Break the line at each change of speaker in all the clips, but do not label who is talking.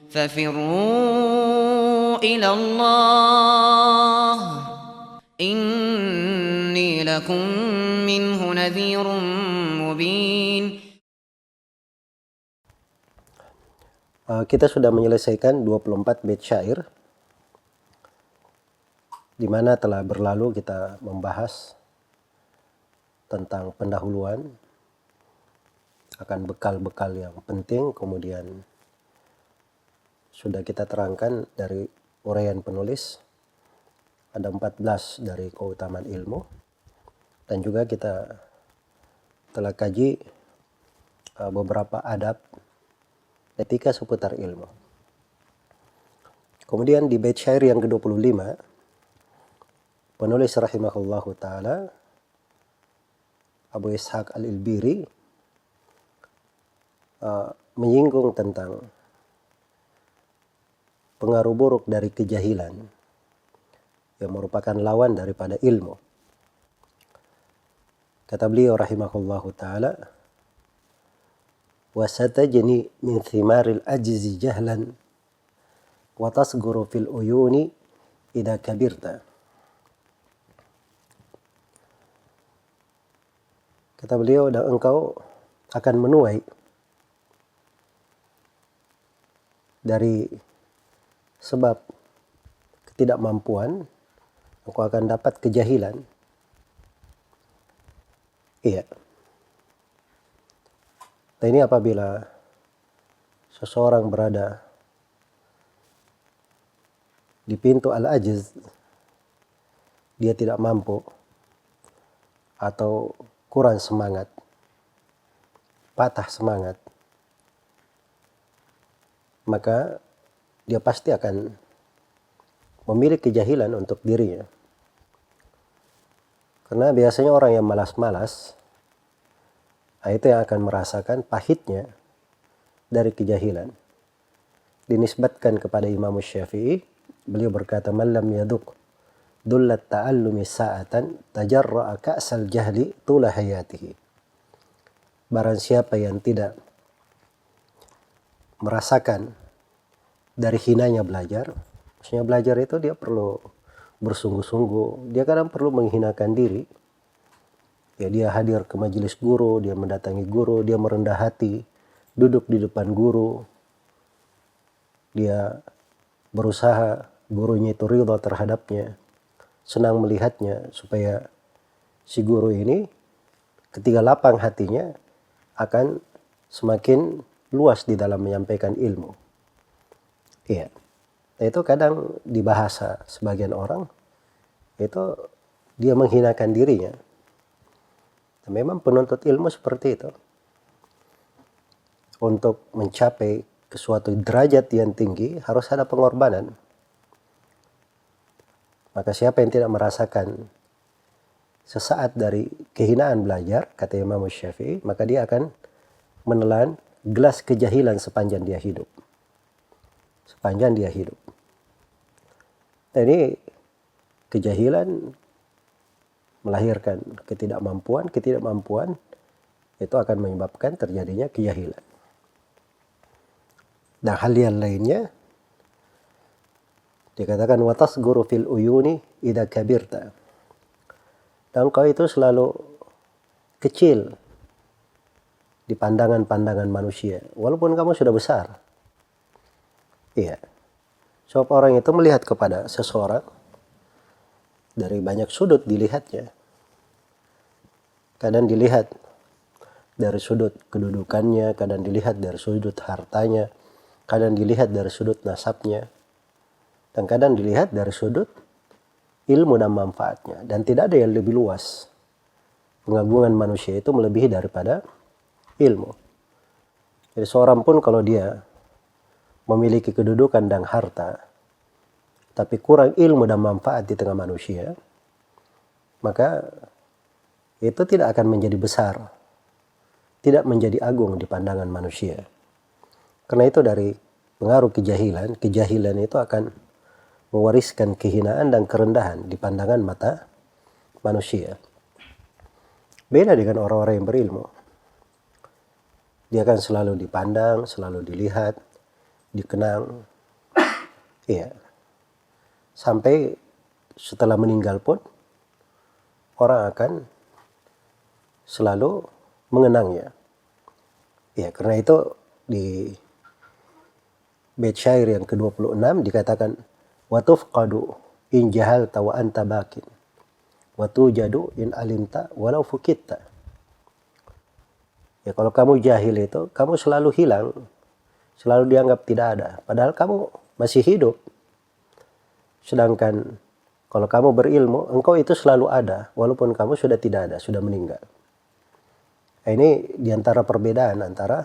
ففروا إلى الله إني لكم منه نذير مبين.
Kita sudah menyelesaikan 24 bait syair, di mana telah berlalu kita membahas tentang pendahuluan akan bekal-bekal yang penting, kemudian sudah kita terangkan dari uraian penulis ada 14 dari keutamaan ilmu, dan juga kita telah kaji beberapa adab etika seputar ilmu. Kemudian di bait syair yang ke-25 penulis rahimahullahu ta'ala Abu Ishaq Al-Ilbiri menyinggung tentang pengaruh buruk dari kejahilan yang merupakan lawan daripada ilmu. Kata beliau rahimahullahu ta'ala, وَسَتَجْنِي مِنْ ثِمَارِ الْأَجْزِ جَهْلًا وَتَصْغُرُ فِي الْعُيُونِ إِذَا كَبِرْتَ. Kata beliau, dan engkau akan menuai dari sebab ketidakmampuan, engkau akan dapat kejahilan. Iya. Nah, ini apabila seseorang berada di pintu al-ajiz, dia tidak mampu atau kurang semangat, patah semangat, maka dia pasti akan memiliki kejahilan untuk dirinya. Karena biasanya orang yang malas-malas, itu yang akan merasakan pahitnya dari kejahilan. Dinisbatkan kepada Imam Syafi'i, beliau berkata, "Man lam yaduk dullat ta'allumi sa'atan tajarra'a ka'sal jahli tula hayatihi." Barang siapa yang tidak merasakan dari hinanya belajar, maksudnya belajar itu dia perlu bersungguh-sungguh, dia kadang perlu menghinakan diri. Ya, dia hadir ke majelis guru, dia mendatangi guru, dia merendah hati, duduk di depan guru, dia berusaha gurunya itu ridha terhadapnya, senang melihatnya, supaya si guru ini ketika lapang hatinya akan semakin luas di dalam menyampaikan ilmu. Iya. Nah, itu kadang di bahasa sebagian orang itu dia menghinakan dirinya. Nah, memang penuntut ilmu seperti itu. Untuk mencapai ke suatu derajat yang tinggi harus ada pengorbanan. Maka siapa yang tidak merasakan sesaat dari kehinaan belajar, kata Imam Syafi'i, maka dia akan menelan gelas kejahilan sepanjang dia hidup. Sepanjang dia hidup. Nah, ini kejahilan melahirkan ketidakmampuan itu akan menyebabkan terjadinya kejahilan. Dan hal yang lainnya dikatakan watasguru fil uyuni idza kabirta. Dan kau itu selalu kecil di pandangan-pandangan manusia walaupun kamu sudah besar. Iya. Sebab orang itu melihat kepada seseorang dari banyak sudut dilihatnya. Kadang dilihat dari sudut kedudukannya, kadang dilihat dari sudut hartanya, kadang dilihat dari sudut nasabnya, dan kadang dilihat dari sudut ilmu dan manfaatnya. Dan tidak ada yang lebih luas. Pengagungan manusia itu melebihi daripada ilmu. Jadi seorang pun kalau dia memiliki kedudukan dan harta, tapi kurang ilmu dan manfaat di tengah manusia, maka itu tidak akan menjadi besar, tidak menjadi agung di pandangan manusia. Karena itu dari pengaruh kejahilan itu akan mewariskan kehinaan dan kerendahan di pandangan mata manusia. Beda dengan orang-orang yang berilmu. Dia akan selalu dipandang, selalu dilihat, dikenang. Iya. Sampai setelah meninggal pun orang akan selalu mengenangnya. Ya, karena itu di bait syair yang ke-26 dikatakan wa tufqadu in jahalta wa anta bakin wa tujadu in alimta walau fukitta. Ya, kalau kamu jahil itu kamu selalu hilang, selalu dianggap tidak ada, padahal kamu masih hidup. Sedangkan kalau kamu berilmu, engkau itu selalu ada walaupun kamu sudah tidak ada, sudah meninggal. Nah, ini diantara perbedaan antara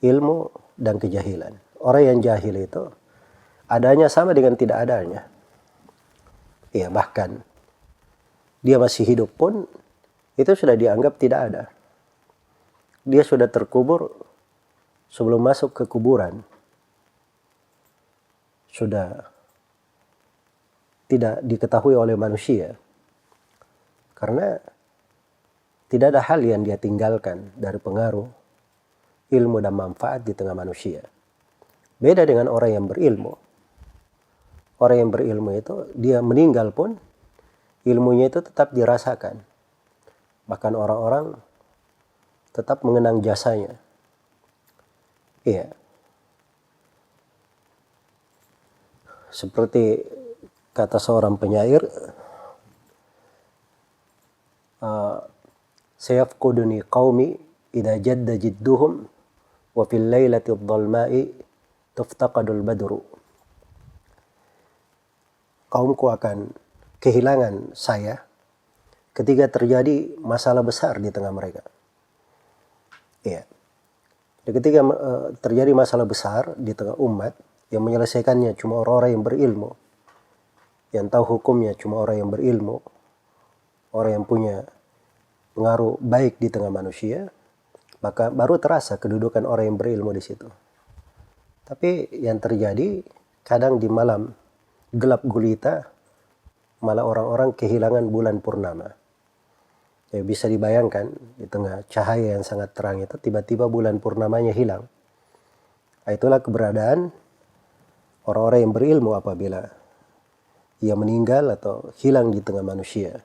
ilmu dan kejahilan. Orang yang jahil itu adanya sama dengan tidak adanya. Ya, bahkan dia masih hidup pun itu sudah dianggap tidak ada. Dia sudah terkubur sebelum masuk ke kuburan. Sudah tidak diketahui oleh manusia. Karena tidak ada hal yang dia tinggalkan dari pengaruh ilmu dan manfaat di tengah manusia. Beda dengan orang yang berilmu. Orang yang berilmu itu dia meninggal pun ilmunya itu tetap dirasakan. Bahkan orang-orang tetap mengenang jasanya. Iya. Seperti kata seorang penyair, sayafquduni qaumi idza jadda jidduhum wa fil lailati adh-dhalma'i tuftaqadul badru. Kaumku akan kehilangan saya ketika terjadi masalah besar di tengah mereka. Ya. Dan ketika terjadi masalah besar di tengah umat, yang menyelesaikannya cuma orang-orang yang berilmu, yang tahu hukumnya cuma orang yang berilmu, orang yang punya pengaruh baik di tengah manusia, maka baru terasa kedudukan orang yang berilmu di situ. Tapi yang terjadi kadang di malam gelap gulita malah orang-orang kehilangan bulan purnama. Ya, bisa dibayangkan di tengah cahaya yang sangat terang itu tiba-tiba bulan purnamanya hilang. Itulah keberadaan orang-orang yang berilmu apabila ia meninggal atau hilang di tengah manusia.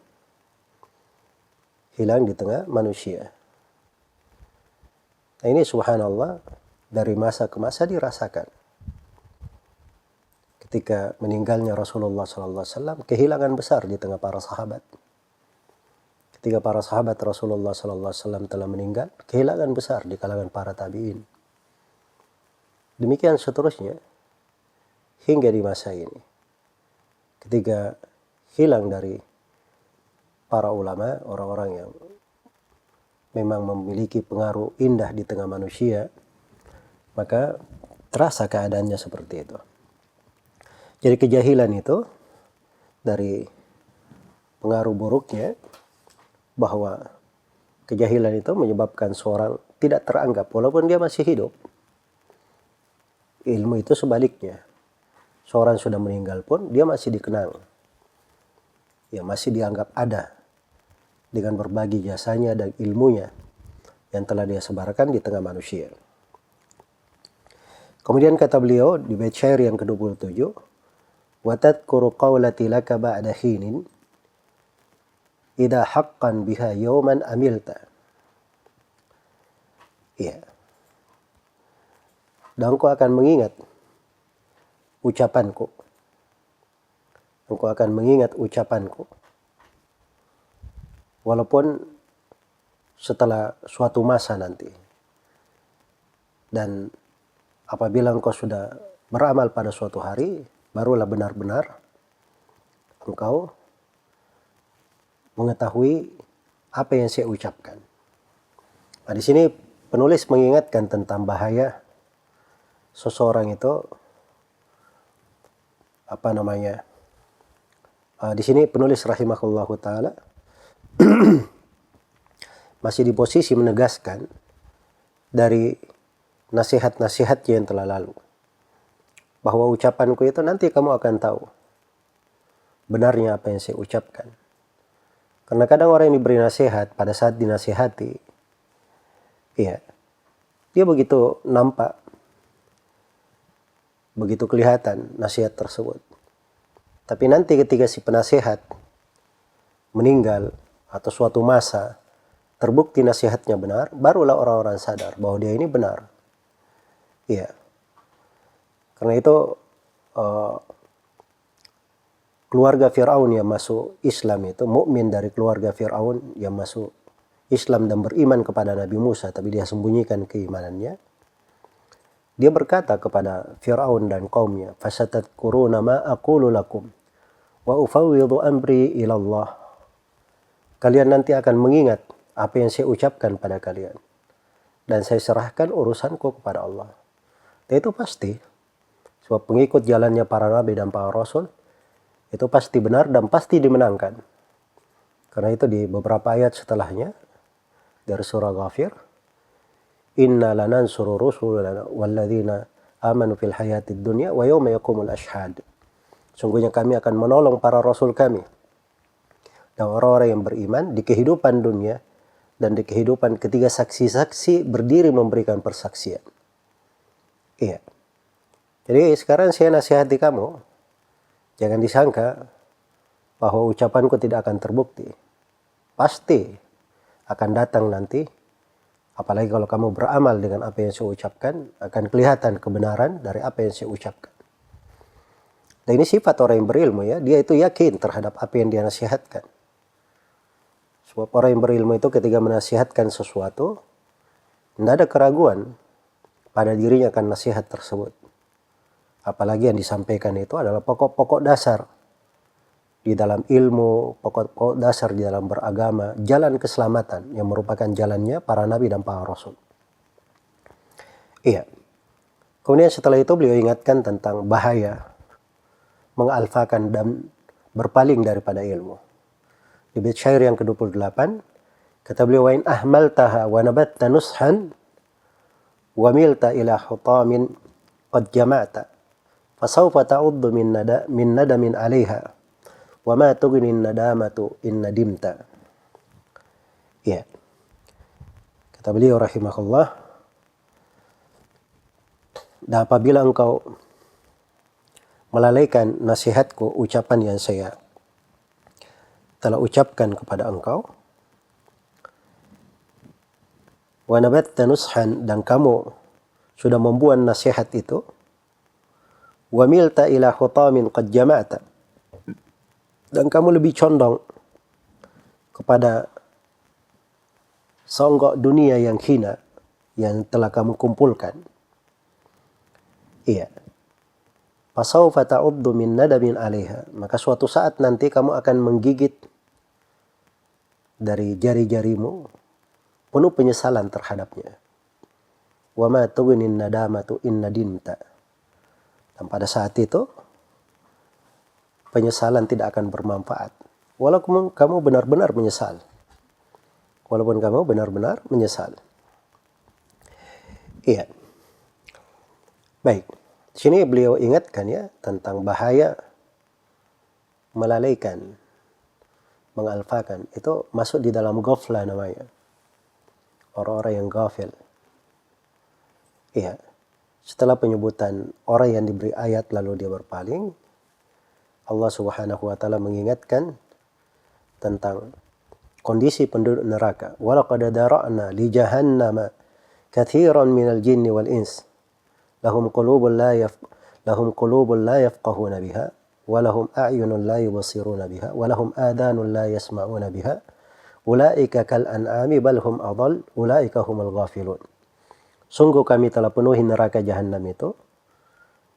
Hilang di tengah manusia. Nah, ini subhanallah dari masa ke masa dirasakan. Ketika meninggalnya Rasulullah SAW, kehilangan besar di tengah para sahabat. Ketika para sahabat Rasulullah SAW telah meninggal, kehilangan besar di kalangan para tabi'in. Demikian seterusnya hingga di masa ini. Ketika hilang dari para ulama, orang-orang yang memang memiliki pengaruh indah di tengah manusia, maka terasa keadaannya seperti itu. Jadi kejahilan itu dari pengaruh buruknya, bahwa kejahilan itu menyebabkan seorang tidak teranggap walaupun dia masih hidup. Ilmu itu sebaliknya. Seorang sudah meninggal pun dia masih dikenang. Ya, masih dianggap ada dengan berbagi jasanya dan ilmunya yang telah dia sebarkan di tengah manusia. Kemudian kata beliau di bait syair yang ke-27, wa tadhkuru qawlati laka ba'da hinin idza haqqan biha yawman amilta. Ya. Dan engkau akan mengingat ucapanku. Engkau akan mengingat ucapanku. Walaupun setelah suatu masa nanti. Dan apabila engkau sudah beramal pada suatu hari, barulah benar-benar engkau mengetahui apa yang saya ucapkan. Nah, di sini penulis mengingatkan tentang bahaya seseorang itu di sini penulis rahimahullahu taala masih di posisi menegaskan dari nasihat-nasihatnya yang telah lalu, bahwa ucapanku itu nanti kamu akan tahu benarnya apa yang saya ucapkan. Karena kadang orang yang diberi nasihat pada saat dinasihati, ya, dia begitu nampak begitu kelihatan nasihat tersebut. Tapi nanti ketika si penasehat meninggal atau suatu masa terbukti nasihatnya benar, barulah orang-orang sadar bahwa dia ini benar. Iya. Karena itu keluarga Fir'aun yang masuk Islam itu, mukmin dari keluarga Fir'aun yang masuk Islam dan beriman kepada Nabi Musa, tapi dia sembunyikan keimanannya. Dia berkata kepada Fir'aun dan kaumnya, "Fasatadkuruna ma aqulu lakum wa ufawwidhu amri ila Allah." Kalian nanti akan mengingat apa yang saya ucapkan pada kalian, dan saya serahkan urusanku kepada Allah. Dan itu pasti, sebab pengikut jalannya para nabi dan para rasul itu pasti benar dan pasti dimenangkan. Karena itu di beberapa ayat setelahnya dari surah Ghafir, "Inna lanansuru rusulana walladzina amanu fil hayatid dunya wa yawma yaqumul ashhad." Sungguhnya kami akan menolong para rasul kami dan orang-orang yang beriman di kehidupan dunia dan di kehidupan ketika saksi-saksi berdiri memberikan persaksian. Iya. Jadi sekarang saya nasihati kamu, jangan disangka bahwa ucapanku tidak akan terbukti. Pasti akan datang nanti, apalagi kalau kamu beramal dengan apa yang saya ucapkan, akan kelihatan kebenaran dari apa yang saya ucapkan. Dan ini sifat orang yang berilmu ya, dia itu yakin terhadap apa yang dia nasihatkan. Sebab orang yang berilmu itu ketika menasihatkan sesuatu, tidak ada keraguan pada dirinya akan nasihat tersebut. Apalagi yang disampaikan itu adalah pokok-pokok dasar di dalam ilmu, pokok-pokok dasar di dalam beragama, jalan keselamatan yang merupakan jalannya para nabi dan para rasul. Iya. Kemudian setelah itu beliau ingatkan tentang bahaya mengalfakan dan berpaling daripada ilmu. Di bait syair yang ke-28, kata beliau, "Wa in ahmaltaha wa nabatta nushan wa milta ila hutamin qad jama'ta fasawfa ta'uddu min nadamin 'alaiha wa ma tughni nadamatu in nadimta." Ya. Kata beliau rahimahullah, dan apabila engkau melalaikan nasihatku, ucapan yang saya telah ucapkan kepada engkau, wa nabatta nushan, dan kamu sudah membuat nasihat itu, wa milta ila hutamin qad jama'ta, dan kamu lebih condong kepada songgok dunia yang hina yang telah kamu kumpulkan. Iya. Fasawfa ta'uddu min nadamin 'alaiha, maka suatu saat nanti kamu akan menggigit dari jari-jarimu penuh penyesalan terhadapnya. Wa ma tughni nadamatu in nadimta, dan pada saat itu penyesalan tidak akan bermanfaat walaupun kamu benar-benar menyesal. Walaupun kamu benar-benar menyesal. Iya. Baik. Di sini beliau ingatkan ya tentang bahaya melalaikan, mengalfakan. Itu masuk di dalam ghaflah namanya. Orang-orang yang ghafil. Iya. Setelah penyebutan orang yang diberi ayat lalu dia berpaling, Allah Subhanahu wa taala mengingatkan tentang kondisi penduduk neraka. Wa laqad dara'na li jahannama katsiran minal jinni wal ins. Lahum qulubun la yafqahuna biha wa lahum a'yunun la yubsiruna biha wa lahum adhanun la yasma'una biha ulaika kal an'ami bal hum adall ulaika humul ghafilun. Sungguh kami telah penuhi neraka jahanam itu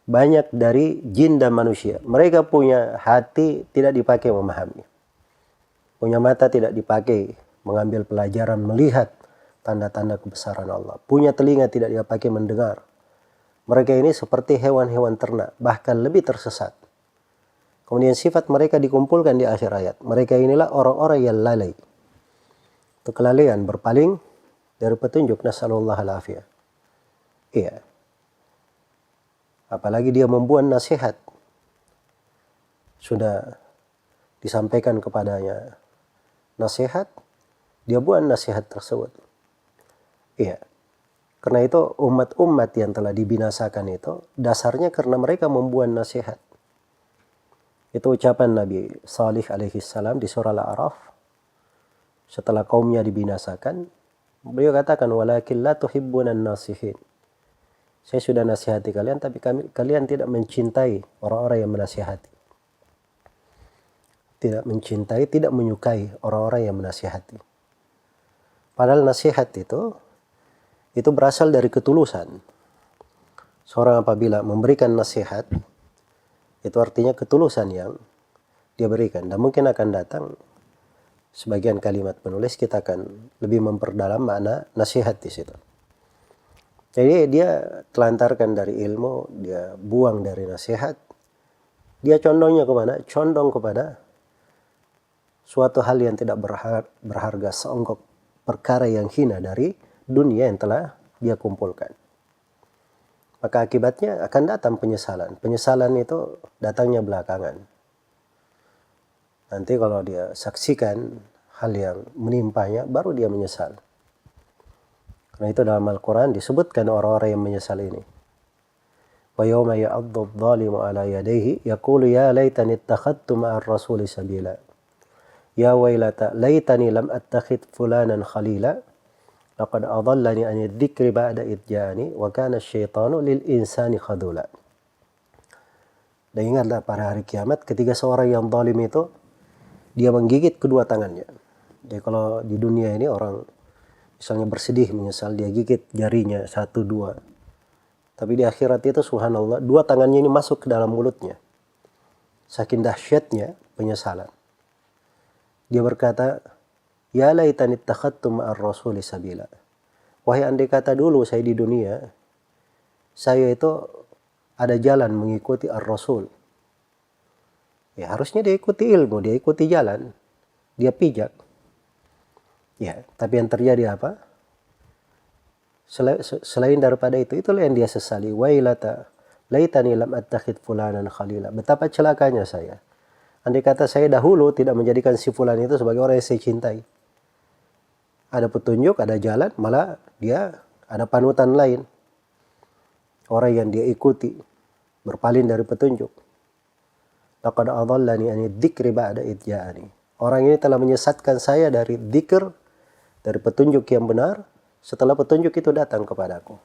banyak dari jin dan manusia. Mereka punya hati tidak dipakai memahami, punya mata tidak dipakai mengambil pelajaran, melihat tanda-tanda kebesaran Allah, punya telinga tidak dipakai mendengar. Mereka ini seperti hewan-hewan ternak, bahkan lebih tersesat. Kemudian sifat mereka dikumpulkan di akhir ayat. Mereka inilah orang-orang yang lalai. Itu kelalaian, berpaling dari petunjuk. Nasallallahu alaihi. Iya. Apalagi dia membuat nasihat. Sudah disampaikan kepadanya nasihat, dia buat nasihat tersebut. Iya. Karena itu umat-umat yang telah dibinasakan itu dasarnya karena mereka membuat nasihat. Itu ucapan Nabi Salih alaihi salam di surah Al-A'raf. Setelah kaumnya dibinasakan, beliau katakan, walakin la tuhibbunan nasihin. Saya sudah nasihati kalian, tapi kalian tidak mencintai orang-orang yang menasihati. Tidak mencintai, tidak menyukai orang-orang yang menasihati. Padahal nasihat itu berasal dari ketulusan. Seorang apabila memberikan nasihat, itu artinya ketulusan yang dia berikan. Dan mungkin akan datang sebagian kalimat penulis, kita akan lebih memperdalam makna nasihat di situ. Jadi dia telantarkan dari ilmu, dia buang dari nasihat. Dia condongnya kemana? Condong kepada suatu hal yang tidak berharga, seonggok perkara yang hina dari dunia yang telah dia kumpulkan. Maka akibatnya akan datang penyesalan. Penyesalan itu datangnya belakangan. Nanti kalau dia saksikan hal yang menimpanya, baru dia menyesal. Karena itu dalam Al-Quran disebutkan orang-orang yang menyesal ini. Wa yawma ya'addu adh-dhalimu ala yadayhi yaqulu ya laitani ittakhadtu ma'ar rasuli sabila. Ya wailata laitani lam attakhid fulanan khalila. Laqad adallani anil dzikri ba'da idh ja'ani wa kana asyaitanu lil insani khadula. Dan ingatlah pada hari kiamat ketika seorang yang zalim itu dia menggigit kedua tangannya. Jadi kalau di dunia ini orang misalnya bersedih, menyesal, dia gigit jarinya 1, 2. Tapi di akhirat itu subhanallah, 2 tangannya ini masuk ke dalam mulutnya. Saking dahsyatnya penyesalan. Dia berkata, ya laitani ittakhadtu ma'ar rasuli sabila. Wahai andai kata dulu saya di dunia, saya itu ada jalan mengikuti ar-rasul. Ya harusnya dia ikuti ilmu, dia ikuti jalan. Dia pijak. Ya, tapi yang terjadi apa? Selain daripada itu, itulah yang dia sesali. Wailata laitani lam attakhid fulanan khalila. Betapa celakanya saya. Andai kata saya dahulu tidak menjadikan si fulan itu sebagai orang yang saya cintai. Ada petunjuk, ada jalan, malah dia ada panutan lain. Orang yang dia ikuti, berpaling dari petunjuk. Laqad adallani anid dzikri ba'da idh ja'ani. Orang ini telah menyesatkan saya dari dzikir, dari petunjuk yang benar, setelah petunjuk itu datang kepadaku.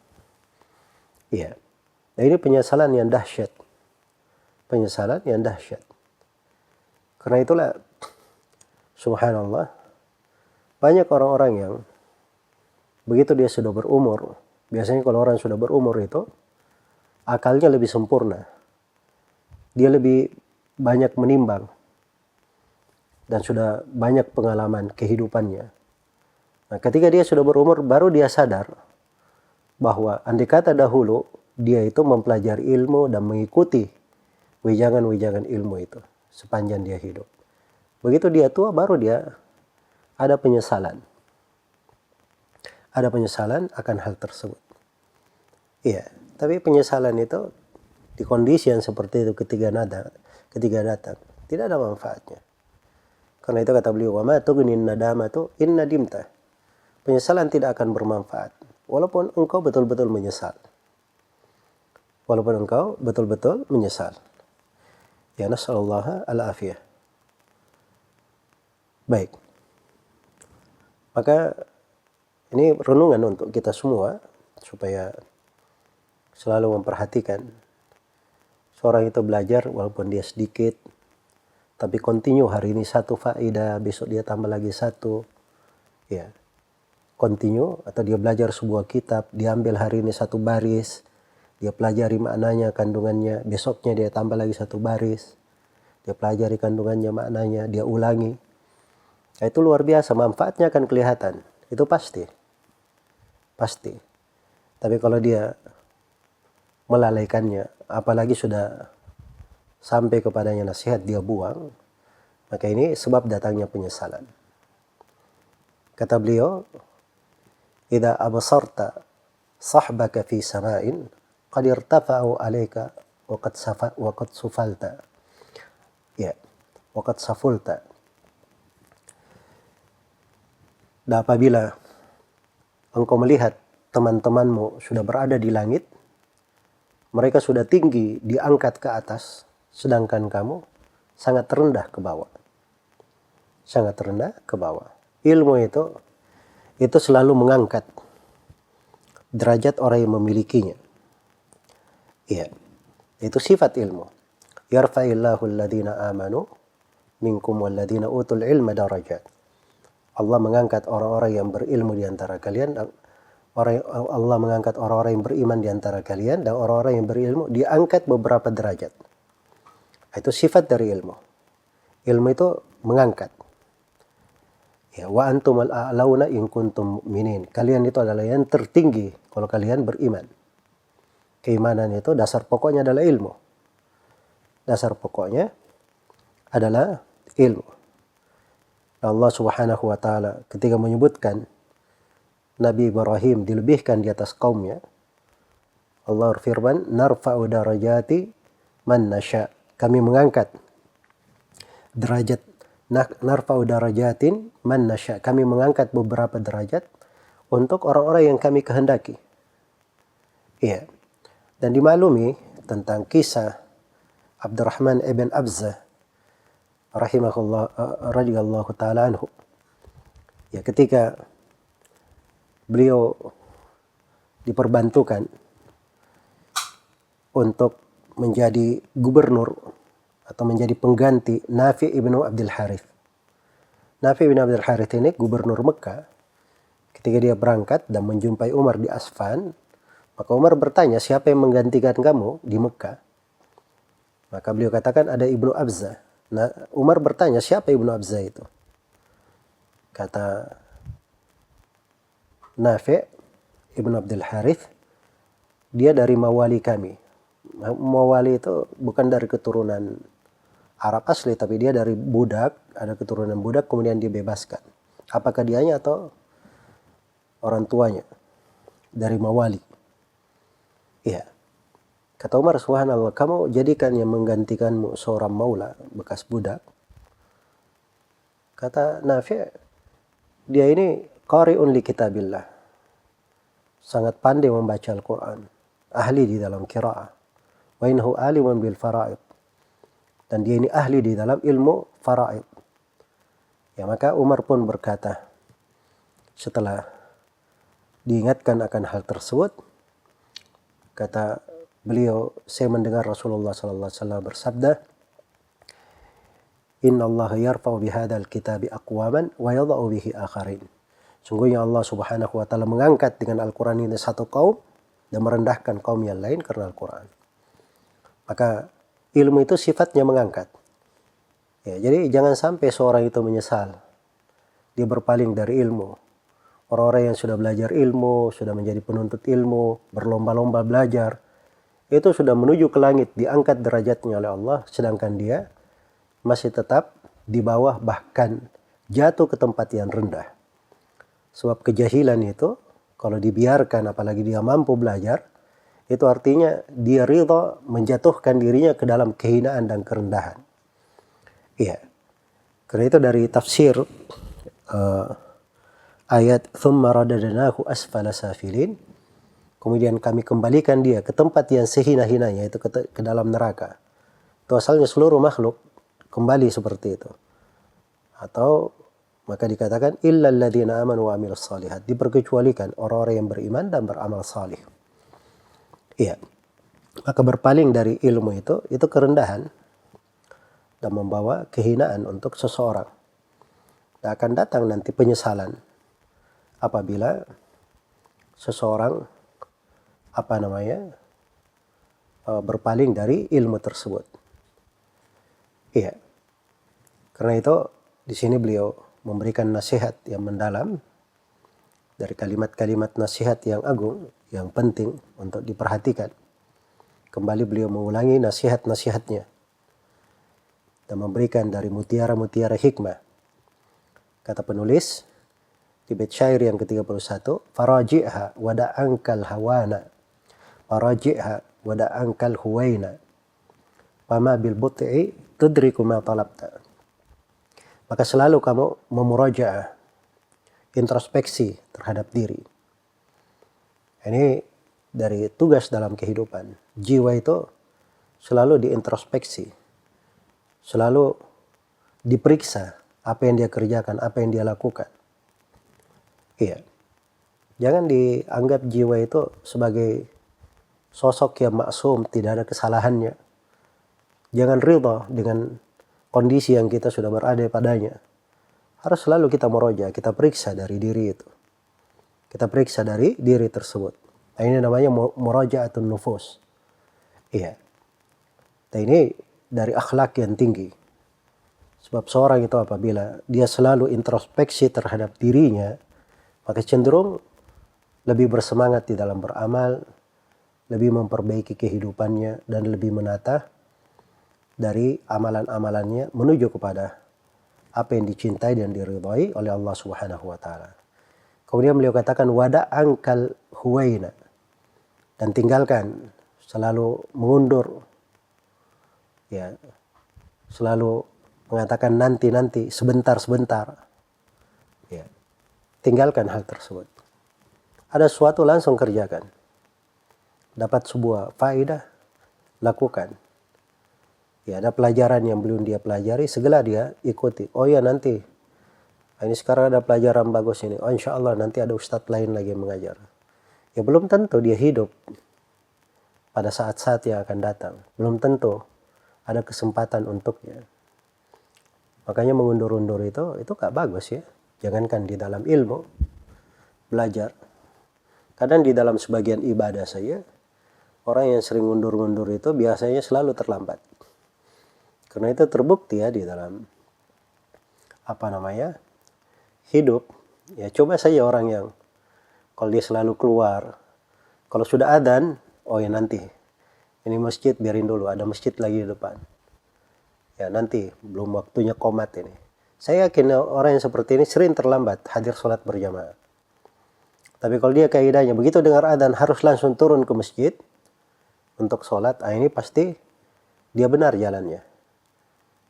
Iya. Nah ini penyesalan yang dahsyat. Penyesalan yang dahsyat. Karena itulah, subhanallah, banyak orang-orang yang begitu dia sudah berumur, biasanya kalau orang sudah berumur itu, akalnya lebih sempurna. Dia lebih banyak menimbang. Dan sudah banyak pengalaman kehidupannya. Nah, ketika dia sudah berumur, baru dia sadar bahwa andai kata dahulu, dia itu mempelajari ilmu dan mengikuti wejangan-wejangan ilmu itu sepanjang dia hidup. Begitu dia tua, baru dia ada penyesalan. Ada penyesalan akan hal tersebut. Iya, tapi penyesalan itu di kondisi yang seperti itu ketika datang, tidak ada manfaatnya. Karena itu kata beliau, wa ma tughnin nadamatu in nadimta. Penyesalan tidak akan bermanfaat walaupun engkau betul-betul menyesal. Walaupun engkau betul-betul menyesal. Ya nasallallahu al-afiyah. Baik. Maka ini renungan untuk kita semua supaya selalu memperhatikan seorang itu belajar walaupun dia sedikit, tapi continue. Hari ini 1 faedah, besok dia tambah lagi 1. Ya, continue. Atau dia belajar sebuah kitab, dia ambil hari ini 1 baris, dia pelajari maknanya, kandungannya, besoknya dia tambah lagi 1 baris, dia pelajari kandungannya, maknanya, dia ulangi. Nah, itu luar biasa, manfaatnya akan kelihatan, itu pasti. Tapi kalau dia melalaikannya, apalagi sudah sampai kepadanya nasihat dia buang, maka ini sebab datangnya penyesalan. Kata beliau, idza absarta sahbaka fi sama'in qad irtafa'u 'alaika wa qad sufalta. Ya, wa qad safulta. Dan apabila engkau melihat teman-temanmu sudah berada di langit, mereka sudah tinggi, diangkat ke atas, sedangkan kamu sangat rendah ke bawah. Sangat rendah ke bawah. Ilmu itu selalu mengangkat derajat orang yang memilikinya. Iya, itu sifat ilmu. Yarfa'illahu alladhina amanu minkum walladhina utul ilma darajat. Allah mengangkat orang-orang yang berilmu di antara kalian, Allah mengangkat orang-orang yang beriman di antara kalian, dan orang-orang yang berilmu diangkat beberapa derajat. Itu sifat dari ilmu. Ilmu itu mengangkat. Ya, wa antumul a'launa in kuntum mu'minin. Kalian itu adalah yang tertinggi kalau kalian beriman. Keimanan itu dasar pokoknya adalah ilmu. Dasar pokoknya adalah ilmu. Allah Subhanahu wa taala ketika menyebutkan Nabi Ibrahim dilebihkan di atas kaumnya, Allah berfirman, narfa'u darajati man nasya. Kami mengangkat derajat, narfa'u darajatin man nasya. Kami mengangkat beberapa derajat untuk orang-orang yang kami kehendaki. Iya. Dan dimaklumi tentang kisah Abdurrahman ibn Abzah rahimahullah radhiyallahu taala anhu. Ya, ketika beliau diperbantukan untuk menjadi gubernur atau menjadi pengganti Nafi' ibn Abdul Harith. Nafi' ibn Abdul Harith ini gubernur Mekah. Ketika dia berangkat dan menjumpai Umar di Asfan, maka Umar bertanya, siapa yang menggantikan kamu di Mekah? Maka beliau katakan, ada Ibnu Abzah. Nah, Umar bertanya, siapa Ibnu Abzah itu? Kata Nafi' ibn Abdul Harith, dia dari mawali kami. Mawali itu bukan dari keturunan Arab asli, tapi dia dari budak, ada keturunan budak, kemudian dibebaskan. Apakah dianya atau orang tuanya? Dari mawali. Iya. Kata Umar, subhanallah, kamu jadikan yang menggantikanmu seorang maula, bekas budak. Kata Nafi', dia ini qari'un li kitabillah. Sangat pandai membaca Al-Quran. Ahli di dalam qira'ah. Wa innahu alimun bil fara'id. Dan dia ini ahli di dalam ilmu fara'id. Ya, maka Umar pun berkata, setelah diingatkan akan hal tersebut, kata beliau, saya mendengar Rasulullah sallallahu alaihi wasallam bersabda, Inna Allah yarfa'u bihadzal kitabi aqwaman wa yadha'u bihi akharin. Sungguhnya Allah Subhanahu wa taala mengangkat dengan Al-Qur'an ini satu kaum dan merendahkan kaum yang lain karena Al-Qur'an. Maka ilmu itu sifatnya mengangkat. Ya, jadi jangan sampai seorang itu menyesal. Dia berpaling dari ilmu. Orang-orang yang sudah belajar ilmu, sudah menjadi penuntut ilmu, berlomba-lomba belajar, itu sudah menuju ke langit, diangkat derajatnya oleh Allah, sedangkan dia masih tetap di bawah, bahkan jatuh ke tempat yang rendah. Sebab kejahilan itu, kalau dibiarkan, apalagi dia mampu belajar, itu artinya dia ridha menjatuhkan dirinya ke dalam kehinaan dan kerendahan. Iya. Karena itu dari tafsir ayat thumma radadnahu asfala safilin, kemudian kami kembalikan dia ke tempat yang sehina-hinanya, itu ke dalam neraka. Itu asalnya seluruh makhluk kembali seperti itu. Atau maka dikatakan illal ladzina amanu wa amilus shalihat, diperkecualikan orang-orang yang beriman dan beramal salih. Iya. Maka berpaling dari ilmu itu kerendahan dan membawa kehinaan untuk seseorang. Dan akan datang nanti penyesalan apabila seseorang berpaling dari ilmu tersebut. Iya. Karena itu di sini beliau memberikan nasihat yang mendalam dari kalimat-kalimat nasihat yang agung, yang penting untuk diperhatikan. Kembali beliau mengulangi nasihat-nasihatnya dan memberikan dari mutiara-mutiara hikmah. Kata penulis di bait syair yang ke-31, faraji'ha wada'ankal hawana, faraji'ha wada'ankal huwaina, fama bil but'i tudriku ma talabta. Maka selalu kamu memurajaah, introspeksi terhadap diri. Ini dari tugas dalam kehidupan. Jiwa itu selalu diintrospeksi, selalu diperiksa apa yang dia kerjakan, apa yang dia lakukan. Iya. Jangan dianggap jiwa itu sebagai sosok yang maksum, tidak ada kesalahannya. Jangan ridha dengan kondisi yang kita sudah berada padanya. Harus selalu kita muroja, kita periksa dari diri itu. Kita periksa dari diri tersebut. Nah, ini namanya muraja'atun nufus. Iya. Nah, ini dari akhlak yang tinggi. Sebab seorang itu apabila dia selalu introspeksi terhadap dirinya, maka cenderung lebih bersemangat di dalam beramal, lebih memperbaiki kehidupannya, dan lebih menata dari amalan-amalannya menuju kepada apa yang dicintai dan diridhai oleh Allah Subhanahu wa taala. Kemudian beliau katakan wada angkal huwaina, dan tinggalkan selalu mengundur, ya, selalu mengatakan nanti sebentar, ya, tinggalkan hal tersebut. Ada sesuatu langsung kerjakan, dapat sebuah faedah lakukan. Ya, ada pelajaran yang belum dia pelajari, segera dia ikuti. Oh ya, nanti ini sekarang ada pelajaran bagus ini. Oh, insya Allah nanti ada ustadz lain lagi yang mengajar. Ya, belum tentu dia hidup pada saat-saat yang akan datang. Belum tentu ada kesempatan untuknya. Makanya mengundur-undur itu gak bagus ya. Jangankan di dalam ilmu, belajar. Kadang di dalam sebagian ibadah saja, orang yang sering undur-undur itu biasanya selalu terlambat. Karena itu terbukti ya di dalam hidup. Ya, coba saja orang yang kalau dia selalu keluar, kalau sudah adzan, oh ya nanti ini masjid biarin dulu, ada masjid lagi di depan. Ya nanti belum waktunya qomat ini. Saya yakin orang yang seperti ini sering terlambat hadir sholat berjamaah. Tapi kalau dia kaidahnya begitu dengar adzan harus langsung turun ke masjid untuk sholat, ini pasti dia benar jalannya.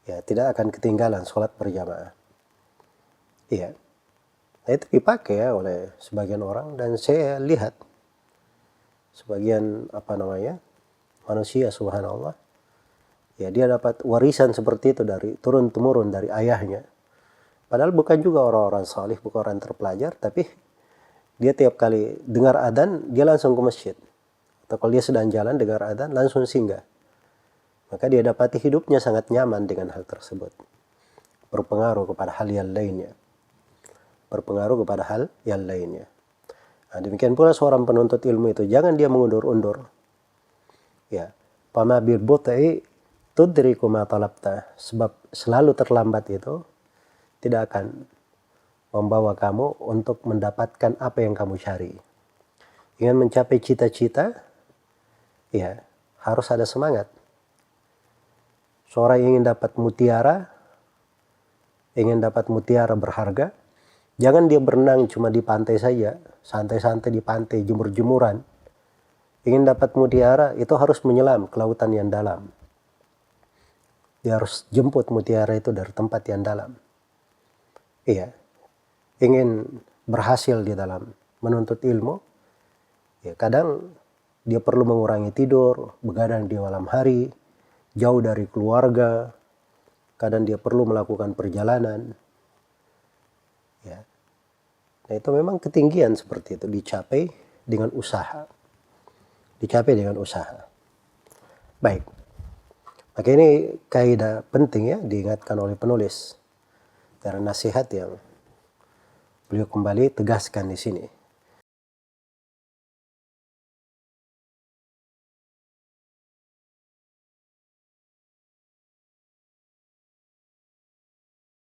Ya, tidak akan ketinggalan sholat berjamaah. Iya. Nah, itu dipakai ya oleh sebagian orang, dan saya lihat sebagian manusia, subhanallah. Ya, dia dapat warisan seperti itu dari turun-temurun dari ayahnya. Padahal bukan juga orang-orang salih, bukan orang terpelajar, tapi dia tiap kali dengar adzan dia langsung ke masjid. Atau kalau dia sedang jalan dengar adzan langsung singgah. Maka dia dapati hidupnya sangat nyaman dengan hal tersebut. Berpengaruh kepada hal yang lainnya. Nah, demikian pula seorang penuntut ilmu itu jangan dia mengundur-undur. Ya, fama bil but'i tudriku ma talabta, sebab selalu terlambat itu tidak akan membawa kamu untuk mendapatkan apa yang kamu cari. Ingin mencapai cita-cita, ya harus ada semangat. Seorang ingin dapat mutiara berharga, jangan dia berenang cuma di pantai saja, santai-santai di pantai, jemur-jemuran. Ingin dapat mutiara itu harus menyelam ke lautan yang dalam. Dia harus jemput mutiara itu dari tempat yang dalam. Iya. Ingin berhasil di dalam menuntut ilmu, ya kadang dia perlu mengurangi tidur, begadang di malam hari, jauh dari keluarga, kadang dia perlu melakukan perjalanan. Ya. Nah, itu memang ketinggian seperti itu dicapai dengan usaha. Baik. Maka ini kaidah penting ya diingatkan oleh penulis dari nasihat yang beliau kembali tegaskan di sini.